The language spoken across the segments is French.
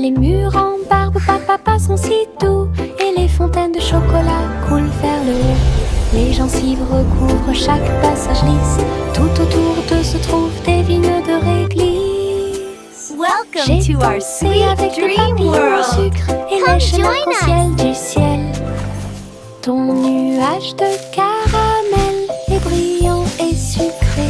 Les murs en barbe papa sont si doux, et les fontaines de chocolat coulent vers le haut. Les gencives recouvrent chaque passage lisse, tout autour d'eux se trouvent des vignes de réglisse. Welcome to our sweet avec des dream papillons au world. sucre et Come lèche join l'arc-en-ciel du ciel. Ton nuage de caramel est brillant et sucré.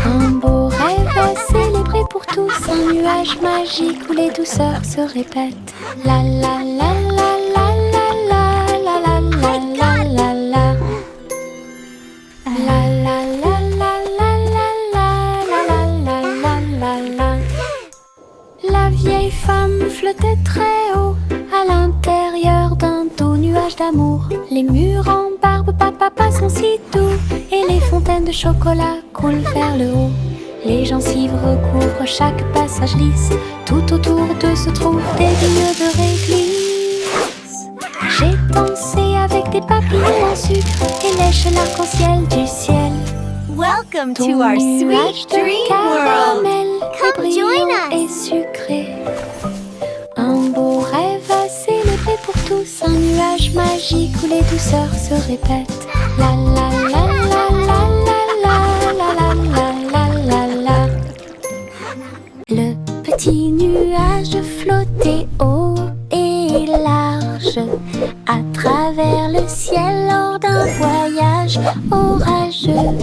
Un beau rêve à célébrer pour tous, un nuage magique où les douceurs se répètent. La la la la la la la la la la la la la. La la la la la la la la la la la. La vieille femme flottait très haut à l'intérieur d'un doux nuage d'amour. Les murs en barbe papa sont si doux, et les fontaines de chocolat coulent vers le haut. Les gencives recouvrent chaque passage lisse, tout autour d'eux se trouvent des vignes de réglisse. J'ai dansé avec des papillons en sucre et lèche l'arc-en-ciel du ciel. Welcome Ton to our nuage sweet de dream world. caramel est Come join brillant us. et sucré. Un beau rêve à célébrer pour tous, un nuage magique où les douceurs se répètent. La la la la la la la la la la la la. Le petit nuage flottait haut et large à travers le ciel lors d'un voyage orageux.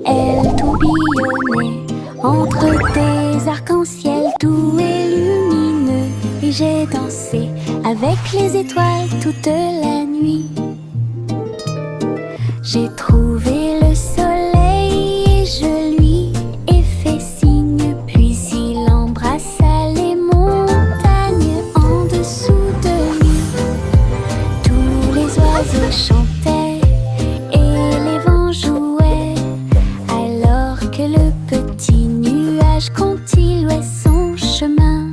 Elle tourbillonnait entre des arcs-en-ciel doux et lumineux, et j'ai dansé avec les étoiles toute la nuit. J'ai trouvé le soleil et je lui ai fait signe, puis il embrassa les montagnes en dessous de lui. Tous les oiseaux chantaient et les vents jouaient, alors que le petit nuage continuait son chemin.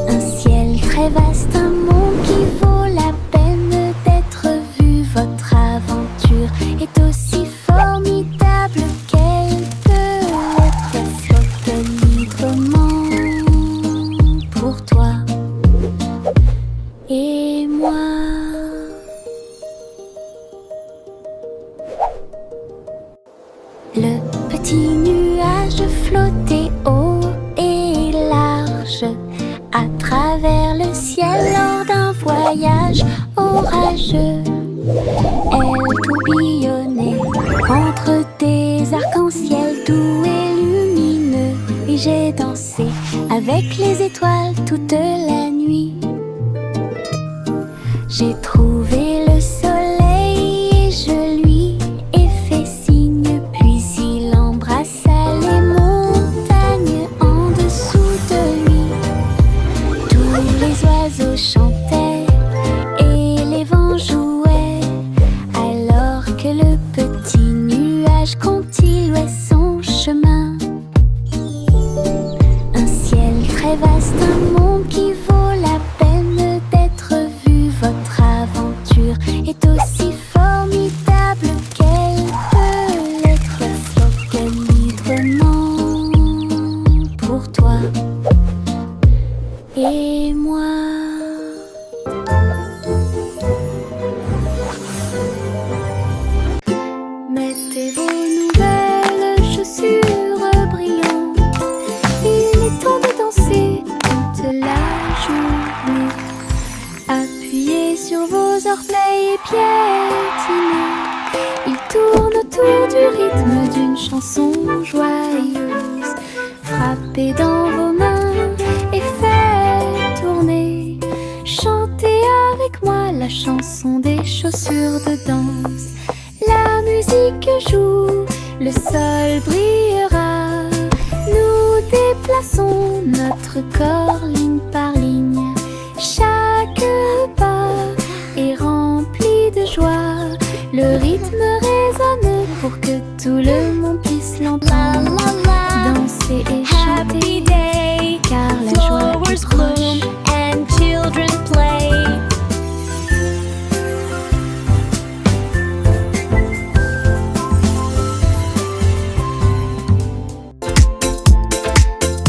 Un ciel très vaste, un monde qui vaut la peine d'être vu. Votre aventure est aussi formidable qu'elle peut être. Flotte librement pour toi et moi. Le petit nuage flottait haut et large à travers le ciel lors d'un voyage orageux. Elle tourbillonnait entre des arcs-en-ciel doux et lumineux, et j'ai dansé avec les étoiles toute la nuit. J'ai trouvé le soleil et je lui ai fait signe, puis il embrassa les montagnes en dessous de lui. Tous les oiseaux chantaient et les vents jouaient, alors que le petit nuage continuait son chemin. Un ciel très vaste, un monde qui vaut la peine d'être vu. Votre aventure est aussi formidable qu'elle peut l'être. Flotte librement pour toi et moi. Mettez vos nouvelles chaussures brillantes, il est temps de danser toute la journée. Appuyez sur vos orteils et piétinez, ils tournent autour du rythme d'une chanson joyeuse. Frappez dans vos mains et faites tourner, chantez avec moi la chanson des chaussures de danse. La musique joue, le sol brillera, nous déplaçons notre corps ligne par ligne. Chaque pas est rempli de joie, le rythme résonne pour que tout le monde puisse l'entendre. Danser et chanter, car la joie est proche. And children play.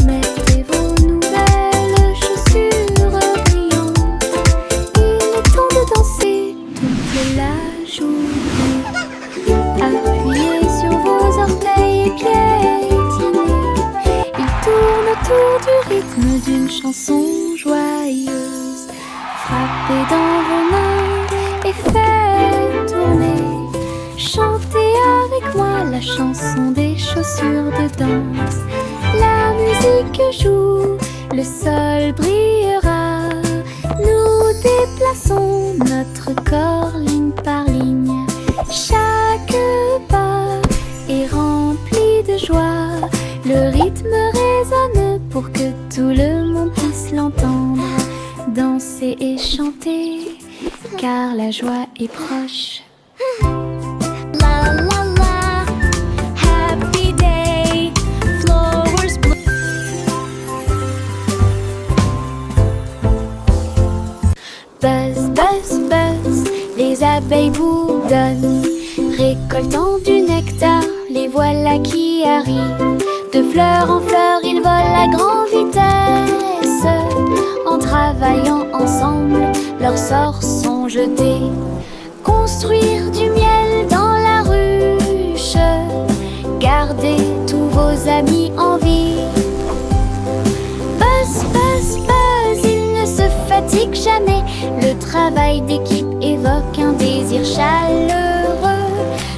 Mettez vos autour du rythme d'une chanson joyeuse. Frappez dans vos mains et faites tourner. Chantez avec moi la chanson des chaussures de danse. La musique joue, le sol brillera. Nous déplaçons notre corps ligne par ligne. Chaque pas est rempli de joie. Le rythme résonne pour que tout le monde puisse l'entendre. Danser et chanter, car la joie est proche. La la la, happy day, flowers bloom. Buzz, buzz, buzz, les abeilles bourdonnent. Récoltant du nectar, les voilà qui arrivent. De fleur en fleur, ils volent à grande vitesse. En travaillant ensemble, leurs sorts sont jetés. Construire du miel dans la ruche. Gardez tous vos amis en vie. Buzz, buzz, buzz, ils ne se fatiguent jamais. Le travail d'équipe évoque un désir chaleureux.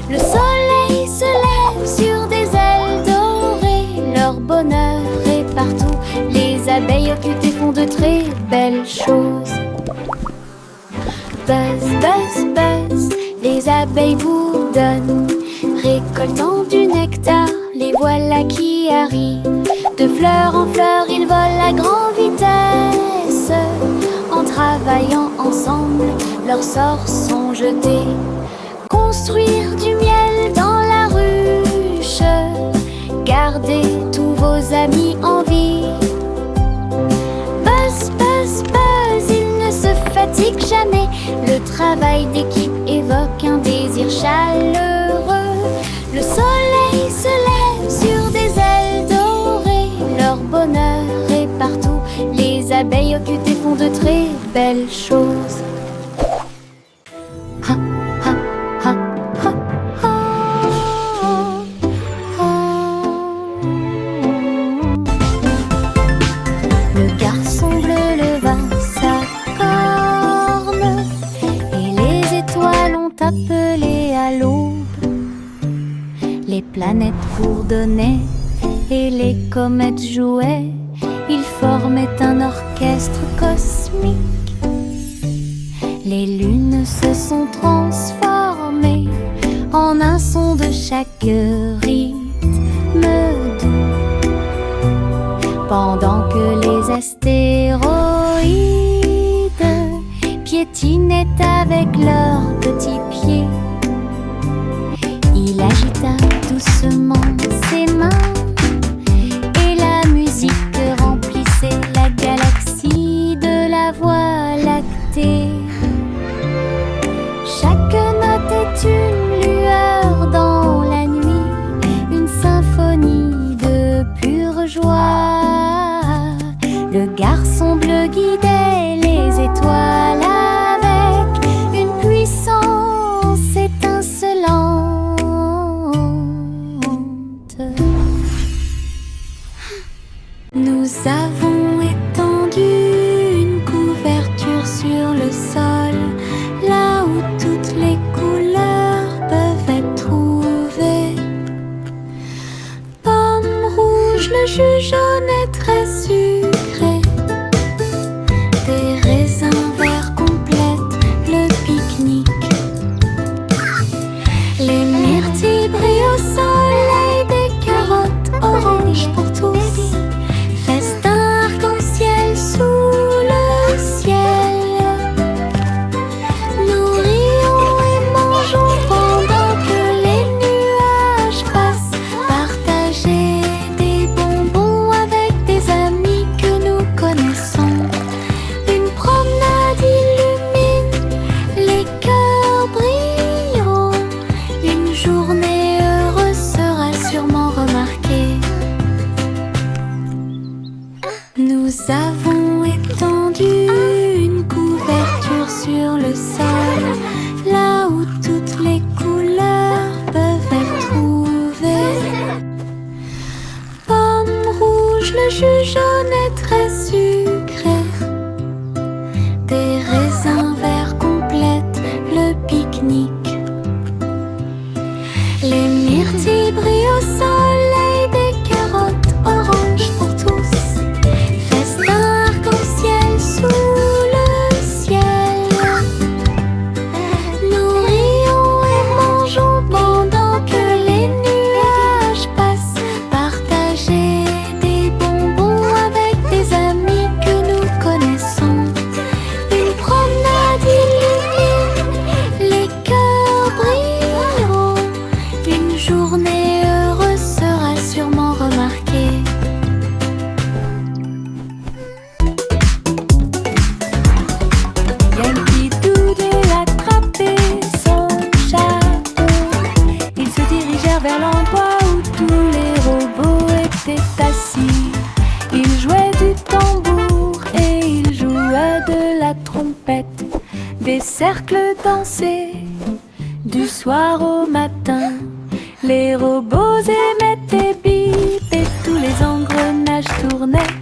Le soleil se lève sur des ailes dorées. Leur bonheur est partout. Les abeilles occupées font de très belles choses. Buzz, buzz, buzz, les abeilles bourdonnent. Récoltant du nectar, les voilà qui arrivent. De fleur en fleur, ils volent à grande vitesse. En travaillant ensemble, leurs sorts sont jetés. Construire du miel dans la ruche. Gardez tous vos amis en vie. Buzz, buzz, buzz, ils ne se fatiguent jamais. Le travail d'équipe évoque un désir chaleureux. Le soleil se lève sur des ailes dorées. Leur bonheur est partout. Les abeilles occupées font de très belles choses. Ha, ha, ha, ha, ha, ha. Le garçon bleu leva sa corne et les étoiles ont appelé à l'aube. Les planètes bourdonnaient et les comètes jouaient. Ils formaient un orchestre cosmique. Les lunes se sont transformées en un son de chaque rythme doux. Pendant que les astéroïdes piétinaient avec leurs petits pieds, il agita doucement ses mains et la musique remplissait la galaxie de la Voie lactée. Chaque note est une lueur dans la nuit, une symphonie de pure joie. Le garçon bleu guidait les étoiles avec une puissance étincelante. Nous avons étendu une couverture sur le sol, là où toutes les couleurs peuvent être trouvées. Pomme rouge, le jus jaune est très sucré. Des raisins verts complètent le pique-nique. Les myrtilles brillent au soleil, des carottes oranges pour tous. Festin arc-en-ciel sous le ciel. Nous rions et mangeons pendant que les nuages passent. Partager des bonbons avec des amis que nous connaissons. Une promenade illumine, les cœurs brilleront. Une journée heureuse sera sûrement remarquée. Nous avons étendu une couverture sur le sol, là où toutes les couleurs peuvent être trouvées. Pomme rouge, le jus jaune est très sucré. Des raisins verts complètent le pique-nique. Les myrtilles brillent au soleil, des carottes oranges pour tous. Festin arc-en-ciel sous le ciel. Nous rions et mangeons pendant que les nuages passent. Partager des bonbons avec des amis que nous connaissons. Une promenade illumine, les cœurs brilleront. Une journée heureuse sera sûrement remarquée. Yankee Doodle attrapait son chapeau. Ils se dirigèrent vers l'endroit où tous les robots étaient assis. Ils jouaient du tambour et ils jouaient de la trompette. Des cercles dansaient du soir au matin. Les robots émettaient des bips et tous les engrenages tournaient.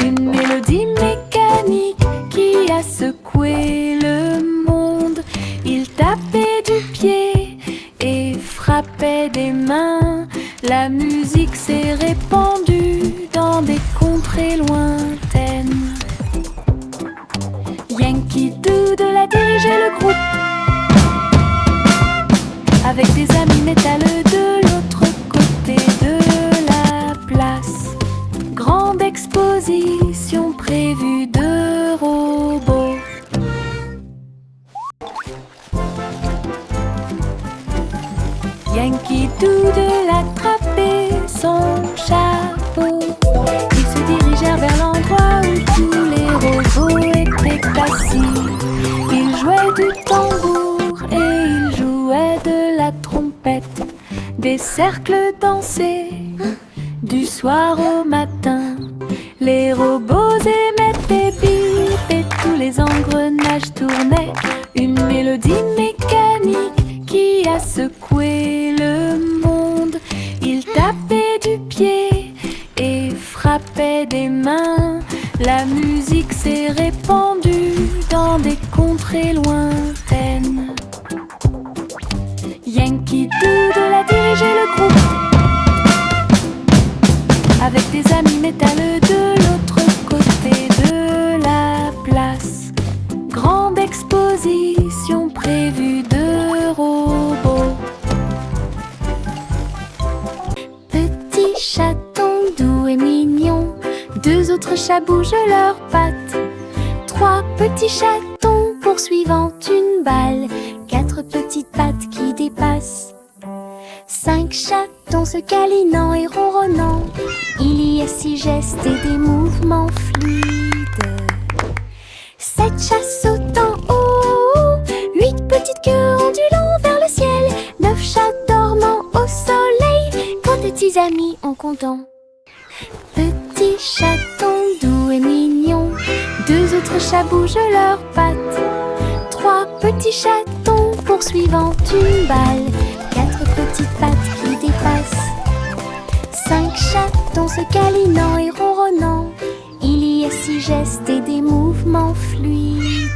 Une mélodie mécanique qui a secoué le monde. Ils tapaient du pied et frappaient des mains. La musique s'est répandue dans des contrées lointaines. Yankee Doodle a dirigé le groupe avec des amis métalleux de l'autre côté de la place. Grande exposition prévue de robots. Yankee Doodle attrapait son chapeau. Ils se dirigèrent vers l'endroit où tous les robots étaient assis. Ils jouaient du tambour et ils jouaient de la trompette. Des cercles dansaient du soir au matin. Les robots émettaient des bips et tous les engrenages tournaient. Une mélodie mécanique qui a secoué le monde. Ils tapaient du pied et frappaient des mains. La musique s'est répandue dans des contrées lointaines. Yankee Doodle a dirigé le groupe avec des amis métalleux de l'autre côté de la place. Grande exposition prévue de robots. Petit chaton doux et mignon, deux autres chats bougent leurs pattes. Trois petits chatons poursuivant une balle, quatre petites pattes qui dépassent. Cinq chatons se câlinant et ronronnant. Il y a six gestes et des mouvements fluides. Sept chats sautant haut, huit petites queues ondulant vers le ciel. Neuf chats dormant au soleil, quand des petits amis en comptant. Petit chaton doux et mignon, deux autres chats bougent leurs pattes. Trois petits chatons poursuivant une balle, quatre petites pattes qui dépassent. Cinq chatons se câlinant et ronronnant. Il y a six gestes et des mouvements fluides.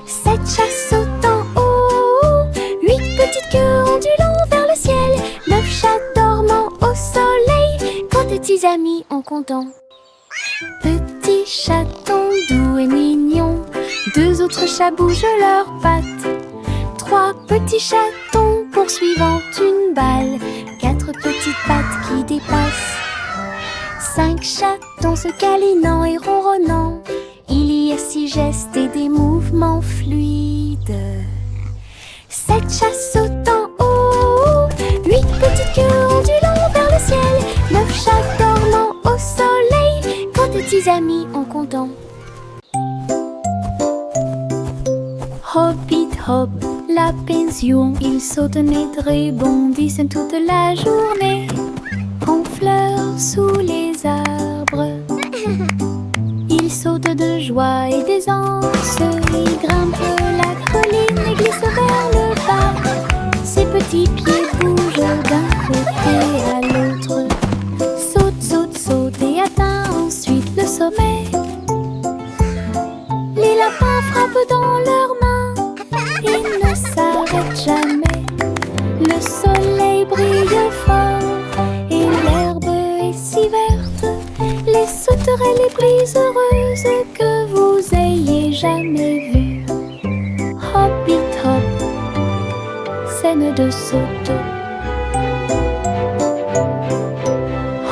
Sept chats sautant haut, huit petites queues ondulant vers le ciel. Neuf chats dormant au soleil, quand des petits amis en comptant. Petit chaton doux et mignon, deux autres chats bougent leurs pattes. Trois petits chatons poursuivant une balle, quatre petites pattes qui dépassent. Cinq chatons se câlinant et ronronnant. Il y a six gestes et des mouvements fluides. Sept chats sautant haut, huit petites queues ondulant vers le ciel. Neuf chats dormant au soleil, quand des petits amis en comptant. Hop it hop, la pension, ils sautent et rebondissent toute la journée. En fleurs sous les arbres, ils sautent de joie et d'aisance. Ils grimpent la colline et glissent vers le bas. Ses petits pieds bougent d'un côté à l'autre. Saute, saute, saute et sauteraient les plus heureuses que vous ayez jamais vues. Hoppit hop, scène de saut.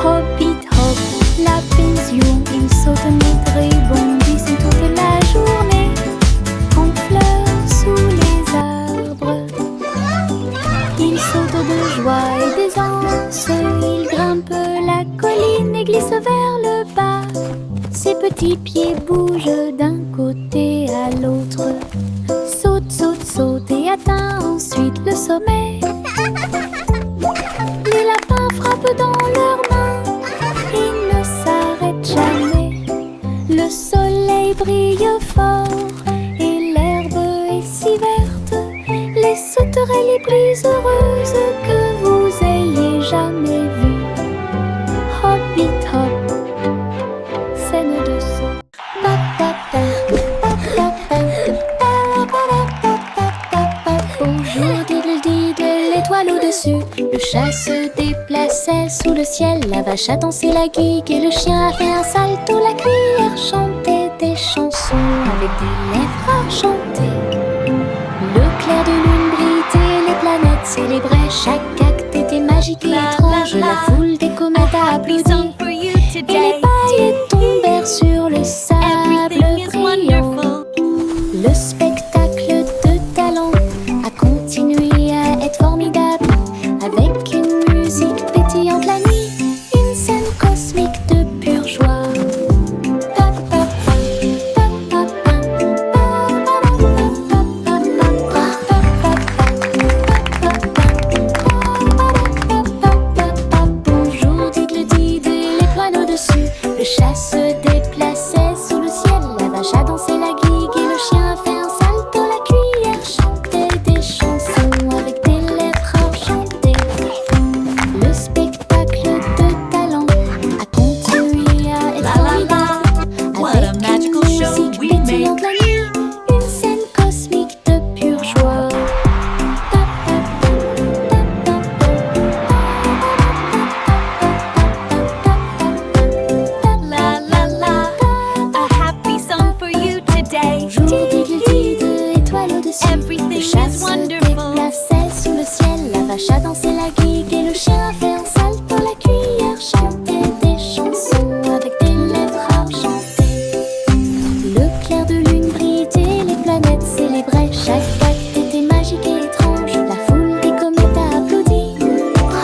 Hoppit hop, la pension, ils sautent mais rebondissent toute la journée, en fleurs sous les arbres. Ils sautent de joie et d'aisance, ils grimpent la colline et glissent vers le bas. Ses petits pieds bougent d'un côté à l'autre, saute, saute, saute et atteint ensuite le sommet. Les lapins frappent dans leurs mains, ils ne s'arrêtent jamais. Le soleil brille fort et l'herbe est si verte. Les sauterelles les plus heureuses que vous ayez jamais vues. Hoppit hop, scène de saut. Bonjour diddle-diddle, l'étoile au-dessus. Le chat se déplaçait sous le ciel. La vache a dansé la guigue et le chien a fait un salto. La cuillère chantait des chansons avec des lèvres argentées. Le clair de lune brillait, les planètes célébraient. Chaque acte était magique et étrange. La foule des comètes a applaudi et les paillettes tombèrent sur le sable brillant. Le spectacle de talent a continué à être formidable, avec une musique pétillante la nuit, une scène cosmique de pure joie. Bonjour diddle-diddle, l'étoile au-dessus. Le chat se déplaçait sous le ciel. La vache a dansé la guigue et le chien a fait un salto. La cuillère chantait des chansons avec des lèvres argentées. Le spectacle de talent a continué à être formidable, avec une musique pétillante la nuit, une scène cosmique de pure joie. La la la, a happy song for you today. Bonjour diddle-diddle, étoile au-dessus. Everything Le chat is se wonderful. déplaçait sous le ciel. La vache a dansé la guigue et le chien a fait un salto. La cuillère chantait des chansons avec des lèvres argentées. Le clair de lune brillait, les planètes célébraient. Chaque acte était magique et étrange. La foule des comètes a applaudi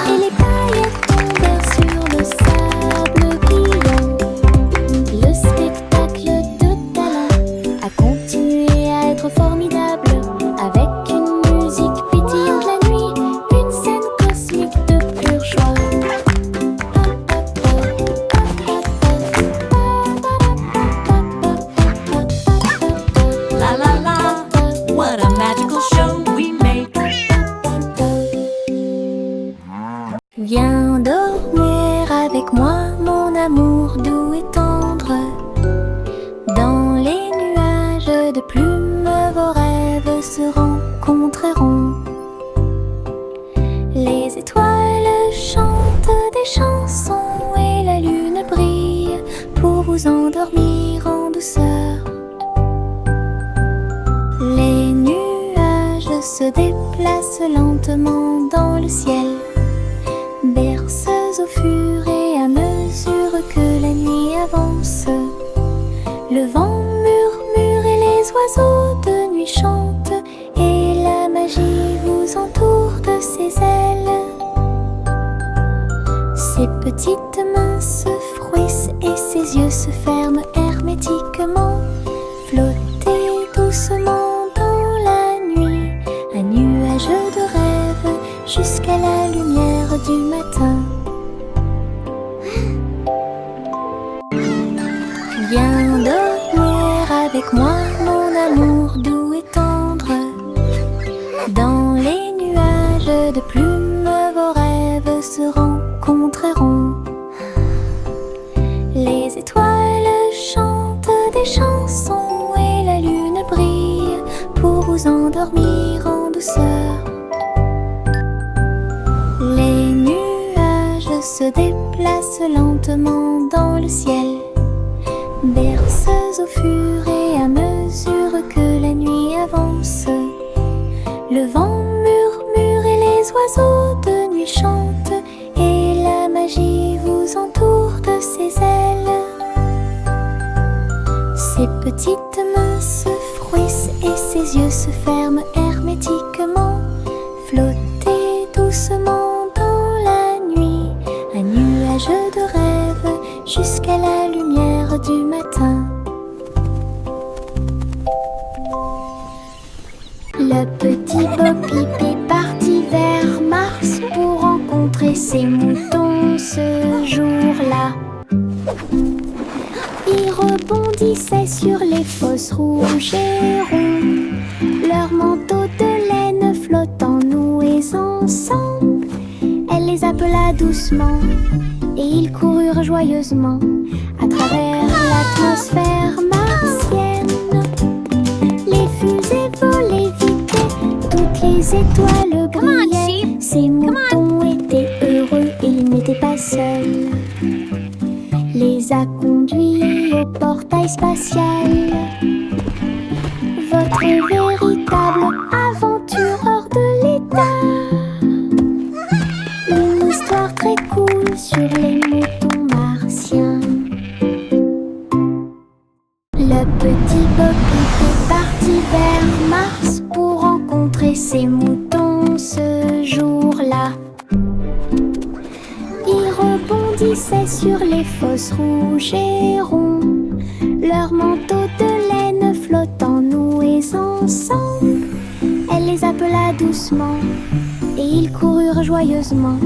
et les paillettes tombèrent sur le sable brillant. Le spectacle de talent a continué à être formidable, avec une musique pétillante la nuit, une scène cosmique de pure joie. La la la, what a magical show we made. Viens dormir avec moi, mon amour doux et tendre. Dans les nuages de plumes, vos rêves se rencontreront. Les étoiles chantent des chansons et la lune brille pour vous endormir en douceur. Les nuages se déplacent lentement dans le ciel, berceuses au fur et à mesure que la nuit avance. Le vent murmure et les oiseaux de nuit chantent, et la magie vous entoure de ses ailes. Ses petites mains se frouissent et ses yeux se ferment hermétiquement. Flottez doucement dans la nuit, un nuage de rêve jusqu'à la lumière du matin. Viens dormir avec moi, mon amour doux et tendre. Dans les nuages de plumes, vos rêves se rencontreront. Les étoiles chantent des chansons et la lune brille pour vous endormir en douceur. Les nuages se déplacent lentement dans le ciel, Berceuse au fur et à mesure que la nuit avance, le vent murmure et les oiseaux de nuit chantent, et la magie vous entoure de ses ailes. Ses petites mains se frouissent et ses yeux se ferment hermétiquement. Flottez doucement dans la nuit, un nuage de rêve jusqu'à la lumière du matin. Le petit Bo Peep est parti vers Mars pour rencontrer ses moutons ce jour-là. Il rebondissait sur les fosses rouges et ronds, leurs manteaux de laine flottant noués ensemble. Elle les appela doucement et ils coururent joyeusement à travers l'atmosphère martienne. Les fusées volaient vite, toutes les étoiles brillaient. Ces moutons étaient heureux et ils n'étaient pas seuls. Les a conduits au portail spatial. Votre véritable aventureur de l'état. Une histoire très cool sur les moutons martiens. Le petit Bo Peep est parti vers Mars pour rencontrer ses moutons ce jour-là. Ils rebondissaient sur les fosses rouges et ronds, leurs manteaux de laine flottant noués ensemble. Elle les appela doucement et ils coururent joyeusement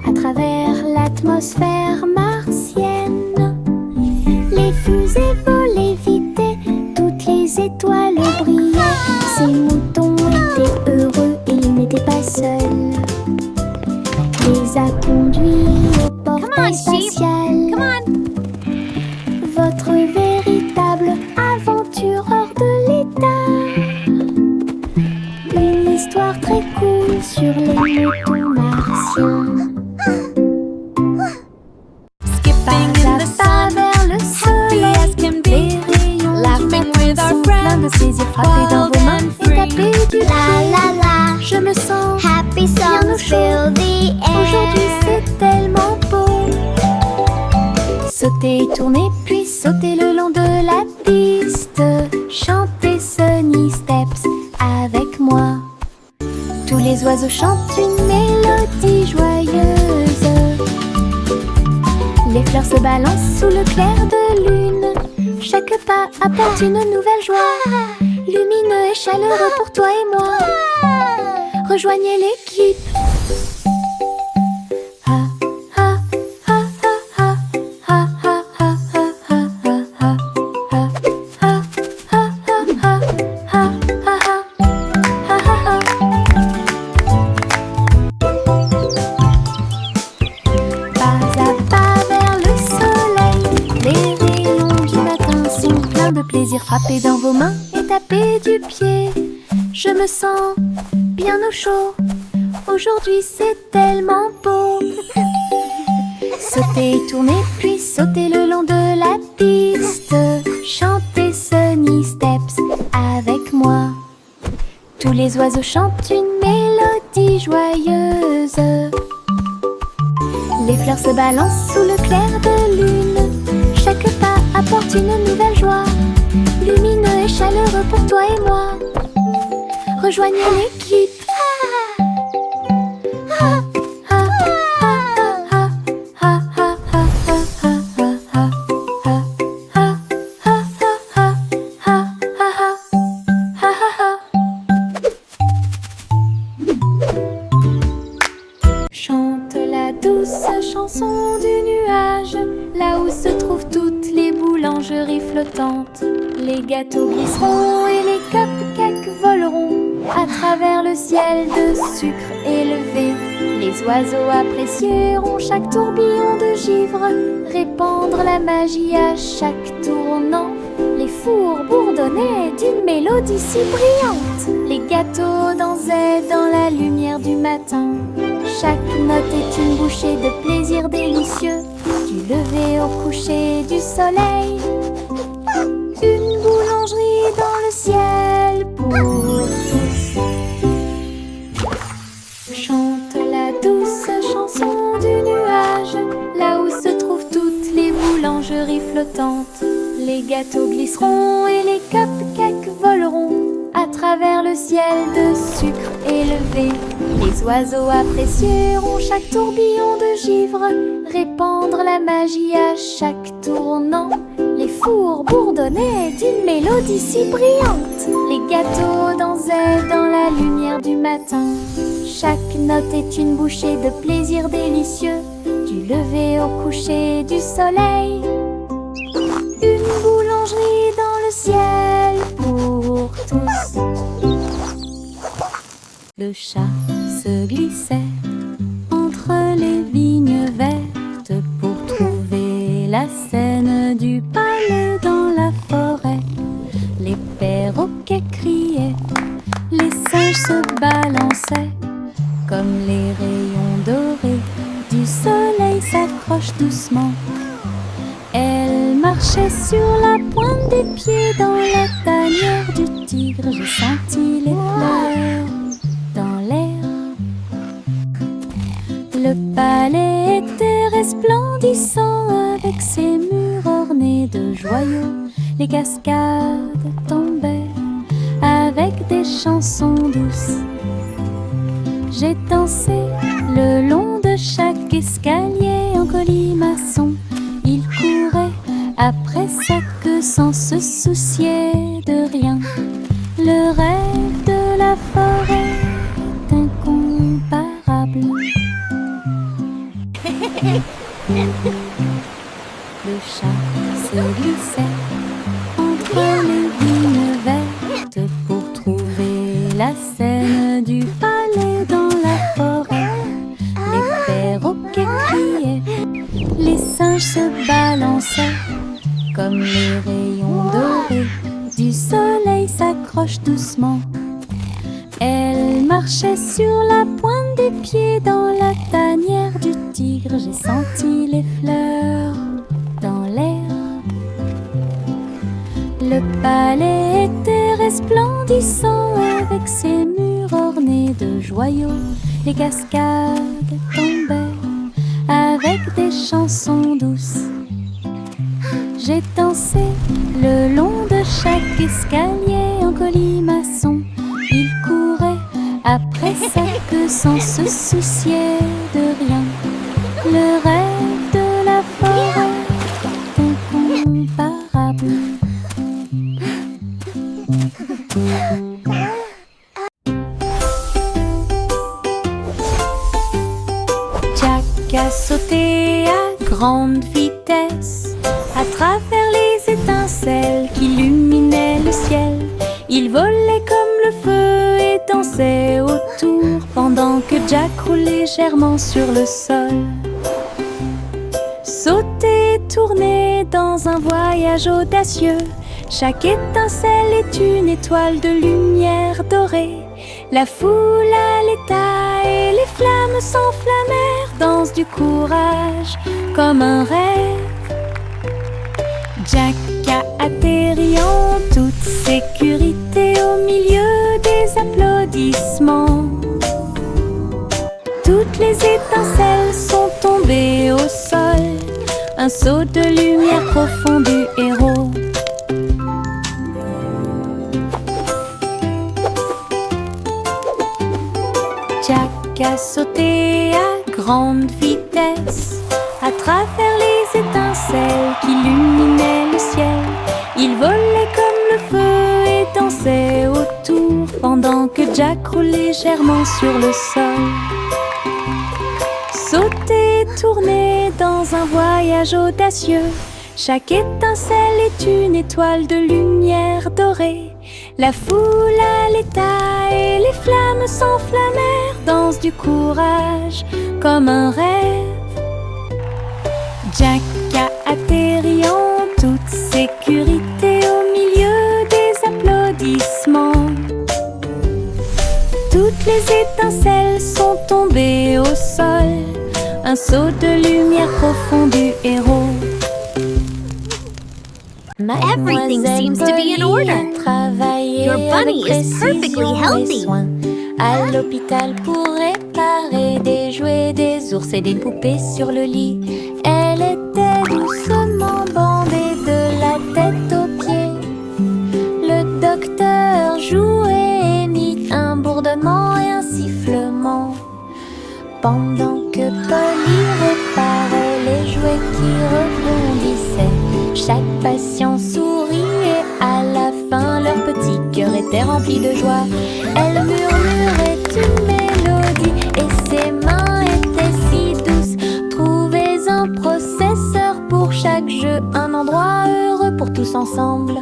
à travers l'atmosphère martienne. Les fusées volaient vite, toutes les étoiles brillaient. Ces moutons étaient heureux et ils n'étaient pas seuls. Les a conduits au portail spatial. Votre véritable aventureur de l'état. Une histoire très cool sur les moutons martiens. Skipping in the sun, Vers le happy soleil, as can be, les rayons laughing du with matin our sont pleins de friends, plaisir. Frappez dans wild vos mains and et free. tapez du pied. La Je me sens happy bien au songs chaud. fill the air. Aujourd'hui c'est tellement beau. Sautez et tournez puis sautez le long de la piste. Chantez Sunny Steps avec moi. Tous les oiseaux chantent une mélodie joyeuse. Les fleurs se balancent sous le clair de lune. Chaque pas apporte une nouvelle joie, lumineux et chaleureux pour toi et moi. Rejoignez l'équipe. Ah, ah, ah, ah, ah, ah, ah, ah, ah, ah, ah, ah, ah, ah, ah, ah. Pas à pas vers le soleil, les rayons du matin sont pleins de plaisir. Frappez dans vos mains et tapez du pied. Je me sens bien au chaud. Aujourd'hui c'est tellement beau. Sautez et tournez puis sautez le long de la piste. Chantez Sunny Steps avec moi. Tous les oiseaux chantent une mélodie joyeuse. Les fleurs se balancent sous le clair de lune. Chaque pas apporte une nouvelle joie, lumineux et chaleureux pour toi et moi. Rejoignez l'équipe. Chante la douce chanson du nuage, là où se trouvent toutes les boulangeries flottantes. Les gâteaux glisseront et les cupcakes voleront à travers le ciel de sucre élevé. Les oiseaux apprécieront chaque tourbillon de givre, répandre la magie à chaque tournant. Les fours bourdonnaient d'une mélodie si brillante. Les gâteaux dansaient dans la lumière du matin. Chaque note est une bouchée de plaisir délicieux, du lever au coucher du soleil. sucreries flottantes. Les gâteaux glisseront et les cupcakes voleront à travers le ciel de sucre élevé. Les oiseaux apprécieront chaque tourbillon de givre, répandre la magie à chaque tournant. Les fours bourdonnaient d'une mélodie si brillante. Les gâteaux dansaient dans la lumière du matin. Chaque note est une bouchée de plaisir délicieux, du lever au coucher du soleil. Une boulangerie dans le ciel pour tous. Le chat se glissait entre les vignes vertes pour trouver la scène du palais dans la forêt. Les perroquets criaient, les singes se balançaient, comme les rayons dorés du soleil s'accrochent doucement. Elle marchait sur la pointe des pieds dans la tanière du tigre. J'ai senti les fleurs dans l'air. Le palais était resplendissant avec ses murs ornés de joyaux. Les cascades tombaient avec des chansons douces. J'ai dansé le long de chaque escalier en colimaçon. Il courait après sa queue sans se soucier de rien. Le rêve de la forêt est incomparable. Le chat se glissait entre les vignes vertes pour trouver la scène du palais dans la forêt. Les perroquets criaient, les singes se balançaient, comme les rayons dorés du soleil s'accrochent doucement. Elle marchait sur la pointe des pieds dans la tanière du tigre. J'ai senti les fleurs dans l'air. Le palais était resplendissant avec ses murs ornés de joyaux. Les cascades tombaient avec des chansons douces. J'ai dansé le long de chaque escalier en colimaçon. Il courait après sa queue sans se soucier de rien. Le rêve de la forêt est incomparable. Jack a sauté à grande vitesse à travers les étincelles qui illuminaient le ciel. Il volait comme le feu et dansait autour pendant que Jack roulait légèrement sur le sol. Sauter et tourner dans un voyage audacieux. Chaque étincelle est une étoile de lumière dorée. La foule à l'état et les flammes s'enflammèrent. Danse du courage comme un rêve. Jack a atterri en toute sécurité au milieu des applaudissements. Toutes les étincelles sont tombées au sol. Un saut de lumière profond du héros. Jack a sauté à grande vitesse à travers les étincelles qui illuminaient le ciel. Il volait comme le feu et dansait autour pendant que Jack roulait légèrement sur le sol. Sauter et tourner dans un voyage audacieux. Chaque étincelle est une étoile de lumière dorée. La foule à l'état et les flammes s'enflammèrent. Danse du courage comme un rêve. Jack a atterri en toute sécurité au milieu des applaudissements. Toutes les étincelles sont tombées au sol. Un saut de lumière profond du héros. Everything seems to be in order. Your bunny is perfectly healthy. À l'hôpital pour réparer des jouets, des ours et des poupées sur le lit. Elle était doucement bandée. qui rebondissaient. Chaque patient souriait, à la fin leur petit cœur était rempli de joie. Elle murmurait une mélodie et ses mains étaient si douces. Trouvez un processeur pour chaque jeu, un endroit heureux pour tous ensemble.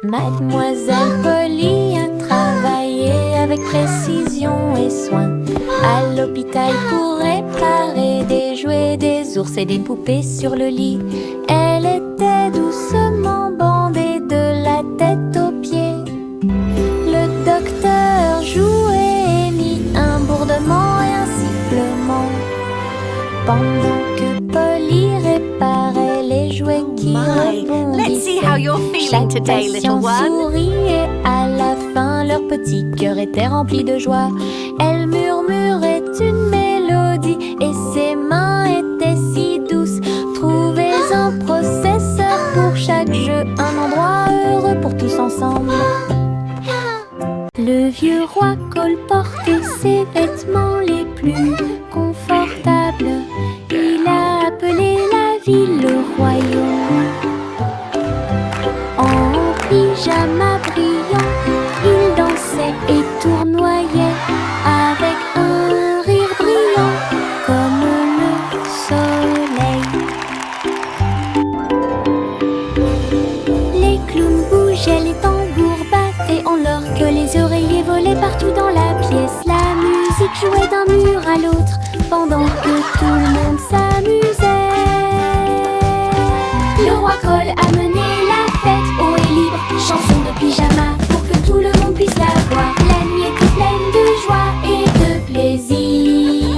Mademoiselle Polly a travaillé avec précision et soin à l'hôpital pour réparer des jouets, des ours et des poupées sur le lit. Elle était doucement bandée de la tête aux pieds. Le docteur jouait et mit un bourdonnement et un sifflement pendant que Polly réparait les jouets qui Let's see how you're feeling Chaque today, little patient one. souriait, à la fin leur petit cœur était rempli de joie. Elle murmurait une mélodie et ses mains étaient si douces. Trouvez un processeur pour chaque jeu, un endroit heureux pour tous ensemble. Le vieux roi Cole portait ses vêtements les plus confortables. Il a appelé la ville le royaume. En pyjama brillant, il dansait et tournoyait avec un rire brillant comme le soleil. Les clowns bougeaient, les tambours battaient en l'or que les oreillers volaient partout dans la pièce. La musique jouait d'un mur à l'autre pendant que tout le monde s'amusait. Le roi Cole a mené la fête haut et libre, chanson de pyjama pour que tout le monde puisse la voir. La nuit était pleine de joie et de plaisir.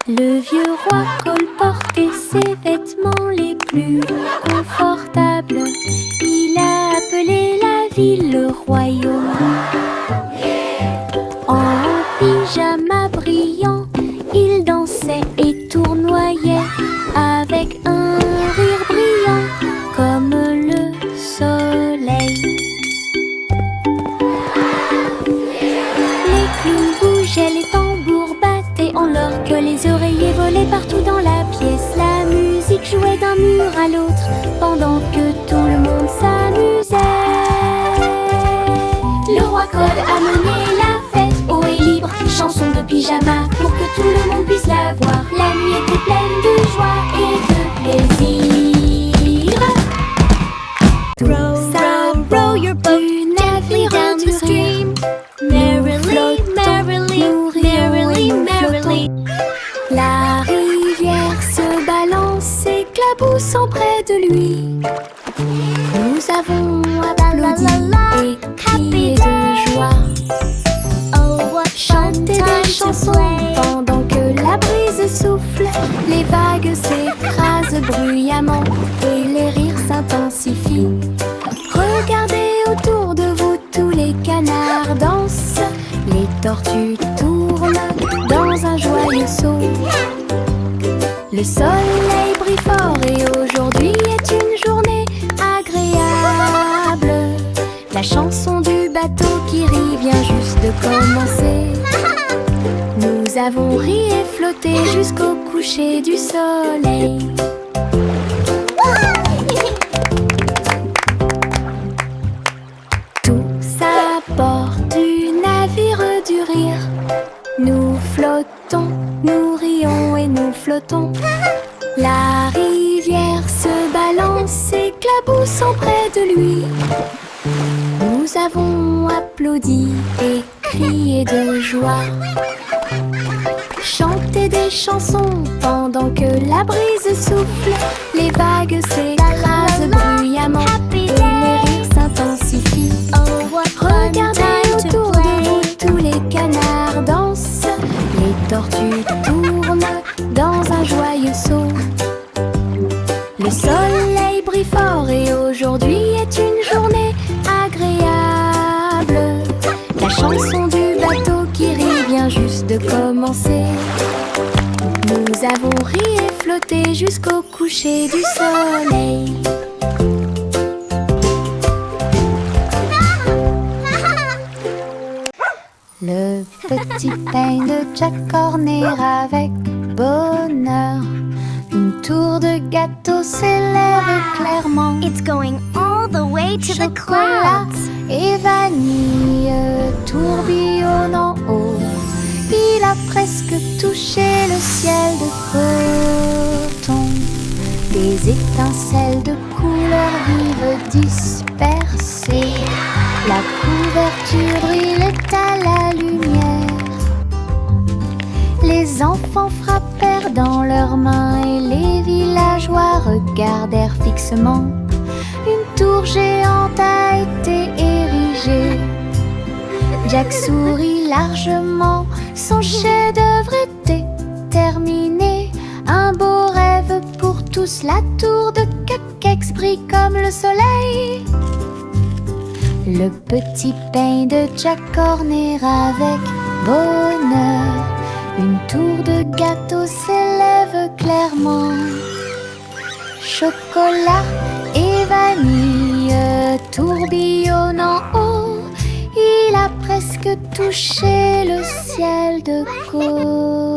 Le vieux roi Cole portait ses vêtements les plus confortables. Il a appelé la ville le royaume. En pyjama brillant, il dansait et tournoyait avec un rire brillant comme le soleil. Les clowns bougeaient, les tambours battaient en l'or que les oreillers volaient partout dans la pièce. La musique jouait d'un mur à l'autre pendant que tout le monde s'amusait. Le roi Cole a mené la fête haut et libre, chanson de pyjama pour que tout le monde puisse la voir. La nuit était pleine de joie et de plaisir. Row, row your boat gently down the stream. Merrily, merrily, merrily, merrily. La rivière se balance, s'éclaboussant près de lui. Nous avons applaudi et crié de joie. Chanter des chansons pendant que la brise souffle. Les vagues s'écrasent bruyamment et les rires s'intensifient. Regardez autour de vous, tous les canards dansent. Les tortues tournent dans un joyeux saut. Le soleil brille fort et aujourd'hui est une journée agréable. La chanson du bateau qui rit vient juste de commencer. Nous avons ri et flotté jusqu'au coucher du soleil. Tous à bord du navire du rire, nous flottons, nous rions et nous flottons. La rivière se balance, s'éclaboussant près de lui. Nous avons applaudi et crié de joie. Chanter des chansons pendant que la brise souffle. Les vagues s'écrasent bruyamment et les rires s'intensifient. Regardez autour de vous, tous les canards dansent. Les tortues tournent dans un joyeux saut. Le soleil brille fort et aujourd'hui est une journée agréable. La chanson du bateau qui rit vient juste de commencer. Nous avons ri et flotté jusqu'au coucher du soleil. Le petit peigne de Jack Horner avec bonheur. Une tour de gâteau s'élève clairement. It's going all the way to the Chocolat clouds. et vanille tourbillonnent en haut. Il a presque touché le ciel de coton. Des étincelles de couleurs vives dispersées. La couverture brille à la lumière. Les enfants frappèrent dans leurs mains et les villageois regardèrent fixement. Une tour géante a été érigée. Jack sourit largement, son chef-d'œuvre était terminé. Un beau rêve pour tous, la tour de Cupcakes brille comme le soleil. Le petit pain de Jack Horner avec bonheur. Une tour de gâteau s'élève clairement. Chocolat et vanille tourbillonnent en haut. Il a presque touché le ciel de coton.